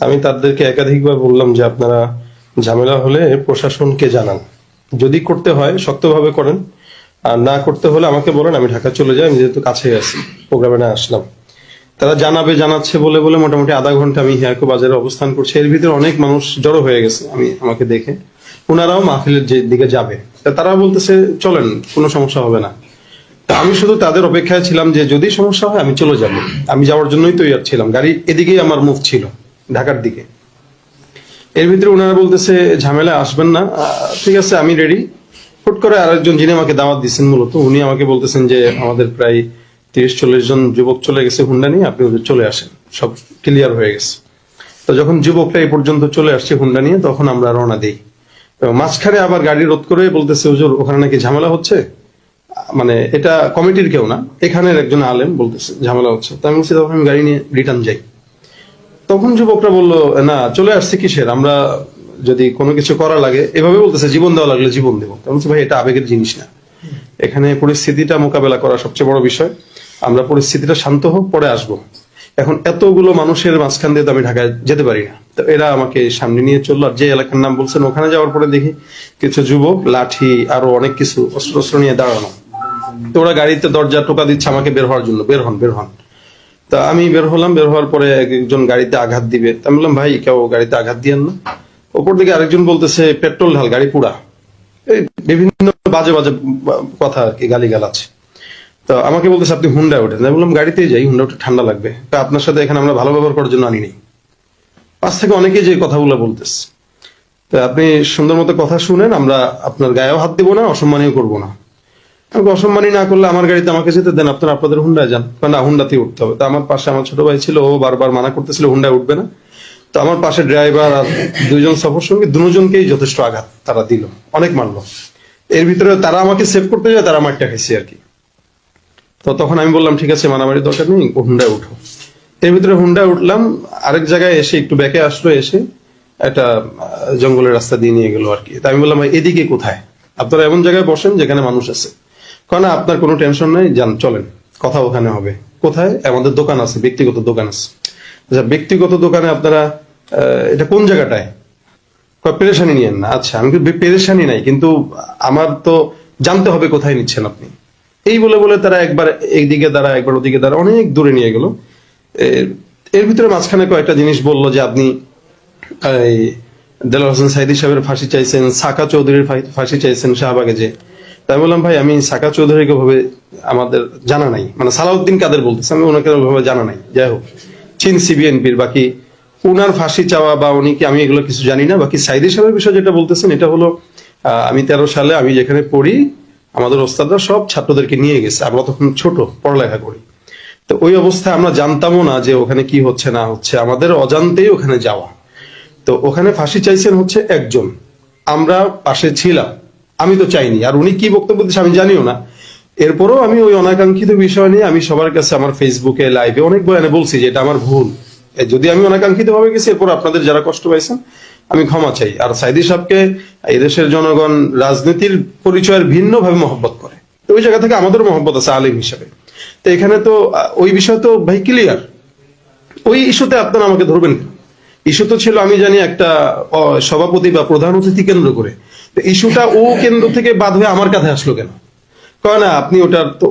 আমি তাদেরকে একাধিকবার বললাম যে আপনারা ঝামেলা হলে প্রশাসনকে জানান, যদি করতে হয় শক্তভাবে করেন, আর না করতে হলে আমাকে বলেন, আমি ঢাকা চলে যাই, আমি যেহেতু কাছে আছি, প্রোগ্রামে না আসলাম। তারা জানাচ্ছে বলে বলে মোটামুটি আধা ঘন্টা আমি হিয়াকো বাজারে অবস্থান করছি। এর ভিতরে অনেক মানুষ জড়ো হয়ে গেছে আমাকে দেখে, ওনারাও মাহফিলের যে দিকে যাবে, তারা বলতেছে চলেন, কোনো সমস্যা হবে না। তা আমি শুধু তাদের অপেক্ষায় ছিলাম যে যদি সমস্যা হয় আমি চলে যাব, আমি যাওয়ার জন্যই তৈরি ছিলাম। গাড়ি এদিকেই আমার মুভ ছিল, ঢাকার দিকে। এর ভিতরে ওনারা বলতেছে ঝামেলা আসবেন না, ঠিক আছে আমি রেডি। হুট করে আরেকজন যিনি আমাকে দাওয়াত দিচ্ছেন মূলত, উনি আমাকে বলতেছেন যে আমাদের প্রায় 30-40 জন যুবক চলে গেছে হুন্ডা নিয়ে, আপনি ওদের চলে আসেন, সব ক্লিয়ার হয়ে গেছে। তো যখন যুবকরা এই পর্যন্ত চলে আসছে হুন্ডা নিয়ে, তখন আমরা রওনা দিই। মাঝখানে আবার গাড়ি রোধ করে বলতেছে হুজুর ওখানে নাকি ঝামেলা হচ্ছে, মানে এটা কমিটির কেউ না, এখানের একজন আলেম বলতেছে ঝামেলা হচ্ছে। তো আমি বলছি তখন আমি গাড়ি নিয়ে রিটার্ন যাই। তখন যুবকরা বললো না চলে আসছে কিসের, আমরা যদি কোনো কিছু করা লাগে, এভাবে বলতেছে জীবন দেওয়া লাগলে জীবন দেবো। আমি বলছি ভাই এটা আবেগের জিনিস না, এখানে পরিস্থিতিটা মোকাবেলা করা সবচেয়ে বড় বিষয়। আমরা পরিস্থিতিটা শান্ত হোক, পরে আসবো। এখন এতগুলো মানুষের মাঝখান দিয়ে তো আমি ঢাকায় যেতে পারি না। তো এরা আমাকে সামনে নিয়ে চললো, আর যে এলাকার নাম বলছেন ওখানে যাওয়ার পরে দেখি কিছু যুবক লাঠি আরো অনেক কিছু অস্ত্র নিয়ে দাঁড়ানো। তো ওরা গাড়িতে দরজা টোকা দিচ্ছে আমাকে বের হওয়ার জন্য, বের হন। তা আমি বের হলাম, বের হওয়ার পরে একজন গাড়িতে আঘাত দিবে। আমি বললাম ভাই কেউ গাড়িতে আঘাত দিয়েন না। ওপর দিকে আরেকজন বলতেছে পেট্রোল ঢাল, গাড়ি পুরা, এই বিভিন্ন বাজে বাজে কথা আর কি, গালিগালাজ। তো আমাকে বলতেছে আপনি হুন্ডায় ওঠেন। আমি বললাম গাড়িতেই যাই, হুন্ডা উঠে ঠান্ডা লাগবে, তা আপনার সাথে এখানে আমরা ভালো ব্যবহার করার জন্য আনি নেই। পাশ থেকে অনেকেই যে কথাগুলো বলতেছে, তো আপনি সুন্দর মতো কথা শুনেন, আমরা আপনার গায়েও হাত দিব না, অসম্মানীয় করবো না। আমাকে অসম্মানী না করলে আমার গাড়িতে আমাকে যেতে দেন, আপনারা আপনাদের হুন্ডায় যান। না হুন্ডাতেই উঠতে হবে। তো আমার পাশে আমার ছোট ভাই ছিল, ও বারবার মানা করতেছিল হুন্ডায় উঠবে না। তো আমার পাশে ড্রাইভার আর দুইজন সফর সঙ্গী, দুজনকেই যথেষ্ট আঘাত তারা দিল, অনেক মারলো। এর ভিতরে তারা আমাকে সেভ করতে যায়, তারা মারটা খাইছে আর কি। তো তখন আমি বললাম ঠিক আছে মারামারি দরকার নেই, হুন্ডায় উঠো। এর ভিতরে হুন্ডায় উঠলাম, আরেক জায়গায় এসে একটু ব্যাকে আসলো, এসে একটা জঙ্গলের রাস্তা দিয়ে নিয়ে গেলো আর কি। তা আমি বললাম এদিকে কোথায়, আপনারা এমন জায়গায় বসেন যেখানে মানুষ আছে। কারণ আপনার কোনো টেনশন নাই, যান চলেন, কথা ওখানে হবে। কোথায়? আমাদের দোকান আছে, ব্যক্তিগত দোকান আছে। আচ্ছা ব্যক্তিগত দোকানে আপনারা এটা কোন জায়গাটায়? পেরেশানি নিয়েন না। আচ্ছা আমি পেরেশানি নাই, কিন্তু আমার তো জানতে হবে কোথায় নিচ্ছেন আপনি। এই বলে বলে তারা একবার এইদিকে দাঁড়া, একবার ওদিকে দাঁড়া, অনেক দূরে নিয়ে গেল। এর ভিতরে মাঝখানে কয়েকটা জিনিস বললো যে আপনি এই দেলোয়ার হোসেন সাইদী সাহেবের ফাঁসি চাইছেন, সাকা চৌধুরীর ফাঁসি চাইছেন শাহবাগে যে। তাই বললাম ভাই আমি সাকা চৌধুরীকে ভাবে আমাদের জানা নাই, মানে সালাউদ্দিন কাদের বলতেছে, আমি ওনাকে ভাবে জানা নাই। যাই হোক চিনছি বিএনপির, বাকি উনার ফাঁসি চাওয়া বা উনি কি, আমি এগুলো কিছু জানি না। বাকি সাইদী সাহেবের বিষয় যেটা বলতেছেন, এটা হলো আমি 13 সালে আমি যেখানে পড়ি, আমাদের ওস্তাদরা সব ছাত্রদেরকে নিয়ে গেছে, আমরা তখন ছোট পড়ালেখা করি। তো ওই অবস্থায় আমরা জানতামও না যে ওখানে কি হচ্ছে না হচ্ছে, আমাদের অজান্তেই ওখানে যাওয়া। তো ওখানে ফাঁসি চাইছেন হচ্ছে একজন, আমরা পাশে ছিলাম, আমি তো চাইনি। আর উনি কি বক্তব্য দিচ্ছে আমি জানিও না। এরপরও আমি ওই অনাকাঙ্ক্ষিত বিষয় নিয়ে আমি সবার কাছে আমার ফেসবুকে লাইভে অনেক বয়ানে বলছি যে এটা আমার ভুল, যদি আমি অনাকাঙ্ক্ষিত ভাবে গেছি, এরপর আপনাদের যারা কষ্ট পাইছেন আমি ক্ষমা চাই। আর সাইদী সাহেবকে এদেশের জনগণ রাজনীতির পরিচয়ের ভিন্ন ভাবে মহব্বত করে, তো ওই জায়গা থেকে আমাদের মহব্বত আছে আলিম হিসাবে। তো এখানে তো ওই বিষয় তো ভাই ক্লিয়ার। ওই ইস্যুতে আপনারা আমাকে ধরবেন কেন? ইস্যু তো ছিল আমি জানি একটা সভাপতি বা প্রধান অতিথি কেন্দ্র করে। তো ইস্যুটা ও কেন্দ্র থেকে বাদ হয়ে আমার কাছে আসলো কেন? কয় না আপনি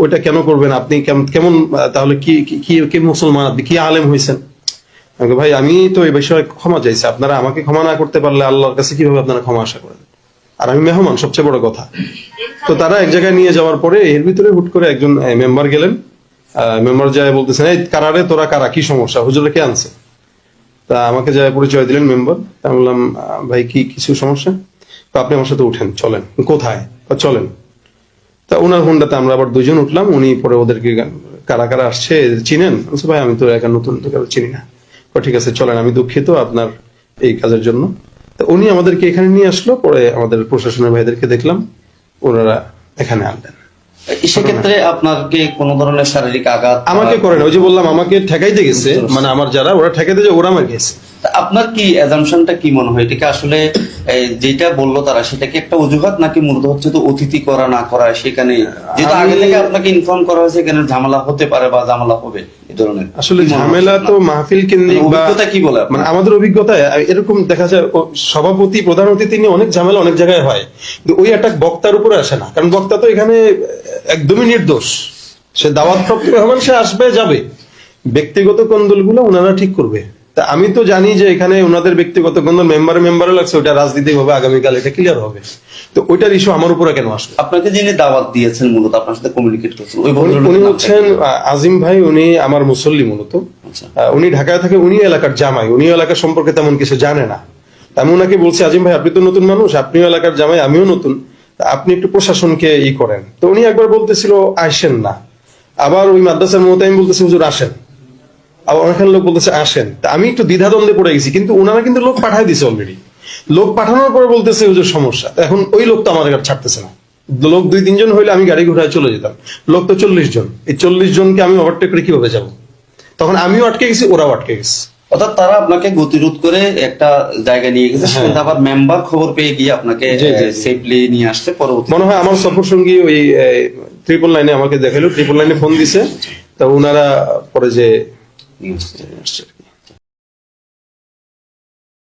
ওটা কেন করবেন, আপনি কেমন তাহলে কি মুসলমান, আপনি কি আলেম হয়েছেন? ভাই আমি তো এই বিষয়ে ক্ষমা চাইছি, আপনারা আমাকে ক্ষমা না করতে পারলে আল্লাহর কাছে কিভাবে আপনারা ক্ষমা আশা করেন? আর আমি মেহমান, সবচেয়ে বড় কথা। তো তারা এক জায়গায় নিয়ে যাওয়ার পরে এর ভিতরে হুট করে একজন মেম্বার গেলেন, মেম্বার যায় বলতেছেন এই কারারে তোরা কারা, কি সমস্যা, হুজুরে কে আনছে? তা আমাকে যায় পরিচয় দিলেন মেম্বার। আমি বললাম ভাই কি কিছু সমস্যা? তো আপনি আমার সাথে উঠেন, চলেন। কোথায়? চলেন। তা ওনার হুন্ডাতে আমরা আবার দুজন উঠলাম। উনি পরে ওদেরকে কারা কারা আসছে চিনেন? ভাই আমি তো একা নতুন, চিনি না। ঠিক আছে চলেন, আমি দুঃখিত আপনার এই কাজের জন্য। তো উনি আমাদেরকে এখানে নিয়ে আসলো, পরে আমাদের প্রশাসনের ভাইদেরকে দেখলাম, ওনারা এখানে আনলেন। সেক্ষেত্রে আপনাকে কোন ধরনের শারীরিক আঘাত আমাকে করেন, ওই যে বললাম আমাকে ঠেকাইতে গেছে, মানে আমার যারা ওরা ঠেকাইতে যে ওরা আমার গেছে। আপনার কি অ্যাজাম্পশনটা কি মনে হয়, এটাকে আসলে যেটা বললো তারা সেটা কি একটা অজুহাত, নাকি মূলত হচ্ছে তো অতিথি করা না করা, সেখানে যেহেতু আগে থেকে আপনাকে ইনফর্ম করা হয়েছে এখানে ঝামেলা হতে পারে বা ঝামেলা হবে, এই ধরনের আসলে কি মনে হয় ঝামেলা আপনার? তো মাহফিল কেন্দ্রিক মানে বা অভিজ্ঞতা কি বলে আপনার? মানে আমাদের অভিজ্ঞতায় এরকম দেখা যায় সভাপতি প্রধান অতিথি নিয়ে অনেক ঝামেলা অনেক জায়গায় হয়, কিন্তু ওই একটা বক্তার উপরে আসে না, কারণ বক্তা তো এখানে একদমই নির্দোষ। সে দাওয়াতপ্রাপ্ত মেহমান, সে আসবে যাবে, ব্যক্তিগত কোন্দলগুলো ওনারা ঠিক করবে। তা আমি তো জানি যে এখানে ওনাদের ব্যক্তিগত কোন্দল মেম্বারে লাগছে, ওটা রাজনীতি হবে, আগামীকাল এটা ক্লিয়ার হবে। তো ওইটার ইস্যু আমার উপরে কেন আসবে? আপনাকে যিনি দাওয়াত দিয়েছেন মূলত আপনার সাথে কমিউনিকেট করছেন ওই উনি ভদ্রলোকের নামটা হচ্ছেন কি? আজিম ভাই, উনি আমার মুসল্লি মূলত। আচ্ছা। উনি ঢাকায় থাকে, উনি এলাকার জামাই, উনি এলাকার সম্পর্কে তেমন কিছু জানে না। তা আমি ওনাকে বলছি, আজিম ভাই আপনি তো নতুন মানুষ, আপনিও এলাকার জামাই, আমিও নতুন, তা আপনি একটু প্রশাসনকে করেন। তো উনি একবার বলতেছিল আসেন না, আবার ওই মাদ্রাসার মতো আমি বলতেছি হুজুর আসেন, আবার অনেকখানে লোক বলতেছে আসেন। তা আমি একটু দ্বিধাদ্বন্দ্বে পড়ে গেছি, কিন্তু ওনারা কিন্তু লোক পাঠায় দিছে অলরেডি। লোক পাঠানোর পরে বলতেছে হুজুর সমস্যা। তা এখন ওই লোক তো আমার কাছে ছাড়তেছে না। লোক 2-3 জন হইলে আমি গাড়ি ঘোড়ায় চলে যেতাম, লোক তো 40 জন। এই 40 জনকে আমি ওভারটেক করে কিভাবে যাব? তখন আমিও আটকে গেছি, ওরাও আটকে গেছে। অর্থাৎ তারা আপনাকে গতিরোধ করে একটা জায়গায় নিয়ে গেছে, সেখানে আবার মেম্বার খবর পেয়ে গিয়ে আপনাকে জি, জি, জি। সেফলি নিয়ে আসতে পরবর্তী মনে হয় আমার সফর সঙ্গী ওই 999 আমাকে দেখাইলো, 999 ফোন দিছে, তা ওনারা পরে যে নিয়ে আসতে।